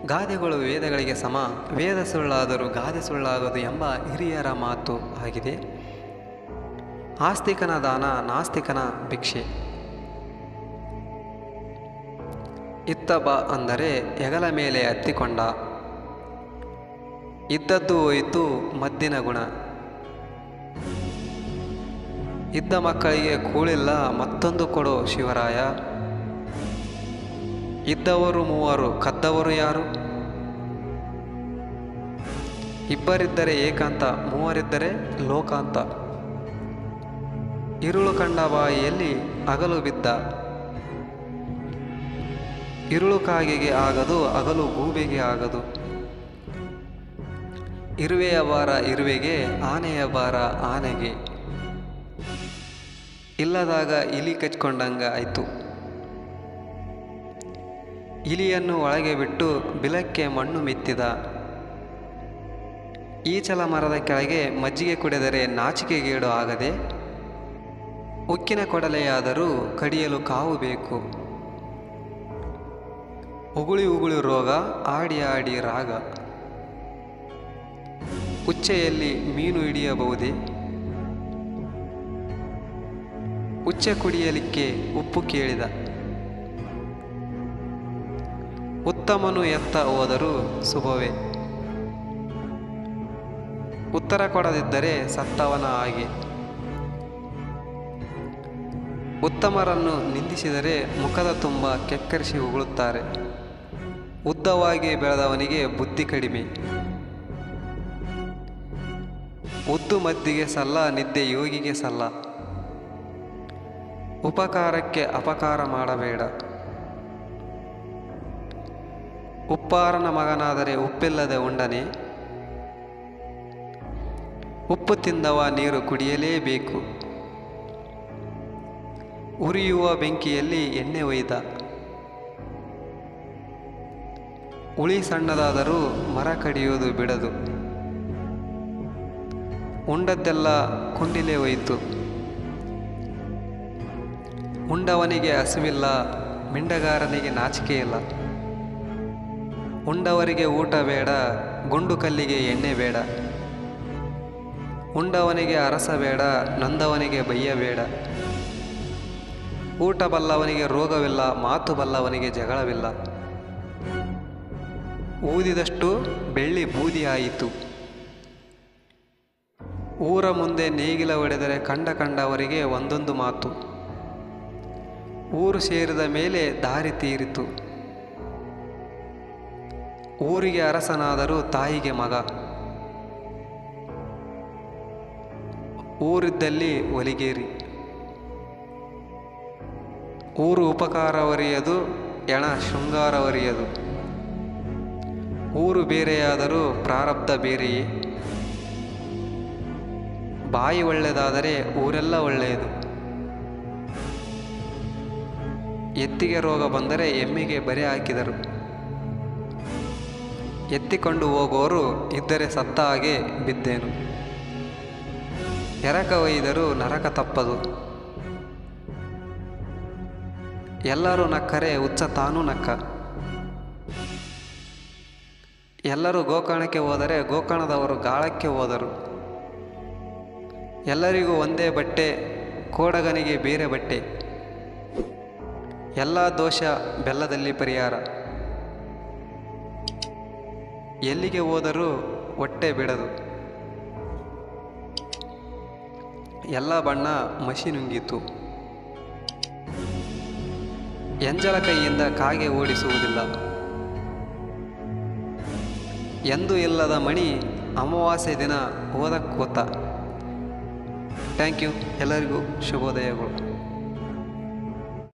ಗಾದೆಗಳು ವೇದಗಳಿಗೆ ಸಮ, ವೇದ ಸುಳ್ಳಾದರೂ ಗಾದೆ ಸುಳ್ಳಾಗದು ಎಂಬ ಹಿರಿಯರ ಮಾತು ಆಗಿದೆ. ಆಸ್ತಿಕನ ದಾನ, ನಾಸ್ತಿಕನ ಭಿಕ್ಷೆ. ಇತ್ತ ಬಾ ಅಂದರೆ ಹೆಗಲ ಮೇಲೆ ಹತ್ತಿಕೊಂಡ. ಇದ್ದದ್ದು ಹೋಯಿತು ಮದ್ದಿನ ಗುಣ. ಇದ್ದ ಮಕ್ಕಳಿಗೆ ಕೂಳಿಲ್ಲ ಮತ್ತೊಂದು ಕೊಡು ಶಿವರಾಯ. ಇದ್ದವರು ಮೂವರು ಕದ್ದವರು ಯಾರು? ಇಬ್ಬರಿದ್ದರೆ ಏಕಾಂತ, ಮೂವರಿದ್ದರೆ ಲೋಕಾಂತ. ಇರುಳು ಕಂಡ ಬಾಯಿಯಲ್ಲಿ ಹಗಲು ಬಿದ್ದ. ಇರುಳು ಕಾಗೆಗೆ ಆಗದು, ಹಗಲು ಗೂಬೆಗೆ ಆಗದು. ಇರುವೆಯ ಭಾರ ಇರುವೆಗೆ, ಆನೆಯ ಭಾರ ಆನೆಗೆ. ಇಲ್ಲದಾಗ ಇಲಿ ಕಚ್ಕೊಂಡಂಗ ಆಯಿತು. ಇಲಿಯನ್ನು ಒಳಗೆ ಬಿಟ್ಟು ಬಿಲಕ್ಕೆ ಮಣ್ಣು ಮೆತ್ತಿದ. ಈಚಲ ಮರದ ಕೆಳಗೆ ಮಜ್ಜಿಗೆ ಕುಡಿದರೆ ನಾಚಿಕೆಗೇಡು ಆಗದೆ. ಉಕ್ಕಿನ ಕೊಡಲೆಯಾದರೂ ಕಡಿಯಲು ಕಾವು ಬೇಕು. ಉಗುಳಿ ಉಗುಳಿ ರೋಗ, ಆಡಿ ಆಡಿ ರಾಗ. ಉಚ್ಚೆಯಲ್ಲಿ ಮೀನು ಹಿಡಿಯಬಹುದೇ? ಉಚ್ಚೆ ಕುಡಿಯಲಿಕ್ಕೆ ಉಪ್ಪು ಕೇಳಿದ. ಉತ್ತಮನು ಎತ್ತ ಹೋದರೂ ಶುಭವೇ. ಉತ್ತರ ಕೊಡದಿದ್ದರೆ ಸತ್ತವನ ಹಾಗೆ. ಉತ್ತಮರನ್ನು ನಿಂದಿಸಿದರೆ ಮುಖದ ತುಂಬ ಕೆಕ್ಕರಿಸಿ ಉಗುಳುತ್ತಾರೆ. ಉದ್ದವಾಗಿ ಬೆಳೆದವನಿಗೆ ಬುದ್ಧಿ ಕಡಿಮೆ. ಉದ್ದು ಮದ್ದಿಗೆ ಸಲ್ಲ, ನಿದ್ದೆ ಯೋಗಿಗೆ ಸಲ್ಲ. ಉಪಕಾರಕ್ಕೆ ಅಪಕಾರ ಮಾಡಬೇಡ. ಉಪ್ಪಾರನ ಮಗನಾದರೆ ಉಪ್ಪಿಲ್ಲದೆ ಉಂಡನೆ. ಉಪ್ಪು ತಿಂದವ ನೀರು ಕುಡಿಯಲೇಬೇಕು. ಉರಿಯುವ ಬೆಂಕಿಯಲ್ಲಿ ಎಣ್ಣೆ ಒಯ್ದ. ಉಳಿ ಸಣ್ಣದಾದರೂ ಮರ ಕಡಿಯುವುದು ಬಿಡದು. ಉಂಡದ್ದೆಲ್ಲ ಕುಂಡಿಲೆ ಹೋಯಿತು. ಉಂಡವನಿಗೆ ಹಸುವಿಲ್ಲ, ಮಿಂಡಗಾರನಿಗೆ ನಾಚಿಕೆ ಇಲ್ಲ. ಉಂಡವರಿಗೆ ಊಟ ಬೇಡ, ಗುಂಡು ಕಲ್ಲಿಗೆ ಎಣ್ಣೆ ಬೇಡ. ಉಂಡವನಿಗೆ ಅರಸ ಬೇಡ, ನೊಂದವನಿಗೆ ಬಯ್ಯಬೇಡ. ಊಟ ಬಲ್ಲವನಿಗೆ ರೋಗವಿಲ್ಲ, ಮಾತು ಬಲ್ಲವನಿಗೆ ಜಗಳವಿಲ್ಲ. ಊದಿದಷ್ಟು ಬೆಳ್ಳಿ ಬೂದಿ ಆಯಿತು. ಊರ ಮುಂದೆ ನೇಗಿಲ ಹೊಡೆದರೆ ಕಂಡವರಿಗೆ ಒಂದೊಂದು ಮಾತು. ಊರು ಸೇರಿದ ಮೇಲೆ ದಾರಿ ತೀರಿತು. ಊರಿಗೆ ಅರಸನಾದರೂ ತಾಯಿಗೆ ಮಗ. ಊರಿದ್ದಲ್ಲಿ ಒಲಿಗೇರಿ. ಊರು ಉಪಕಾರವರಿಯದು, ಎಣ ಶೃಂಗಾರವರಿಯದು. ಊರು ಬೇರೆಯಾದರೂ ಪ್ರಾರಬ್ಧ ಬೇರೆಯೇ. ಬಾಯಿ ಒಳ್ಳೆಯದಾದರೆ ಊರೆಲ್ಲ ಒಳ್ಳೆಯದು. ಎತ್ತಿಗೆ ರೋಗ ಬಂದರೆ ಎಮ್ಮೆಗೆ ಬರೆ ಹಾಕಿದರು. ಎತ್ತಿಕೊಂಡು ಹೋಗೋರು ಇದ್ದರೆ ಸತ್ತ ಹಾಗೆ ಬಿದ್ದೇನು. ಎರಕ ಒಯ್ದರೂ ನರಕ ತಪ್ಪದು. ಎಲ್ಲರೂ ನಕ್ಕರೆ ಹುಚ್ಚ ತಾನೂ ನಕ್ಕ. ಎಲ್ಲರೂ ಗೋಕರ್ಣಕ್ಕೆ ಹೋದರೆ ಗೋಕರ್ಣದವರು ಗಾಳಕ್ಕೆ ಹೋದರು. ಎಲ್ಲರಿಗೂ ಒಂದೇ ಬಟ್ಟೆ, ಕೋಡಗನಿಗೆ ಬೇರೆ ಬಟ್ಟೆ. ಎಲ್ಲ ದೋಷ ಬೆಲ್ಲದಲ್ಲಿ ಪರಿಹಾರ. ಎಲ್ಲಿಗೆ ಹೋದರೂ ಹೊಟ್ಟೆ ಬಿಡದು. ಎಲ್ಲ ಬಣ್ಣ ಮಸಿ ನುಂಗಿತು. ಎಂಜಲ ಕೈಯಿಂದ ಕಾಗೆ ಓಡಿಸುವುದಿಲ್ಲ. ಎಂದೂ ಇಲ್ಲದ ಮಣಿ ಅಮಾವಾಸ್ಯೆ ದಿನ ಓದಕ್ಕೋತ. Thank you. ಎಲ್ಲರಿಗೂ ಶುಭೋದಯಗಳು.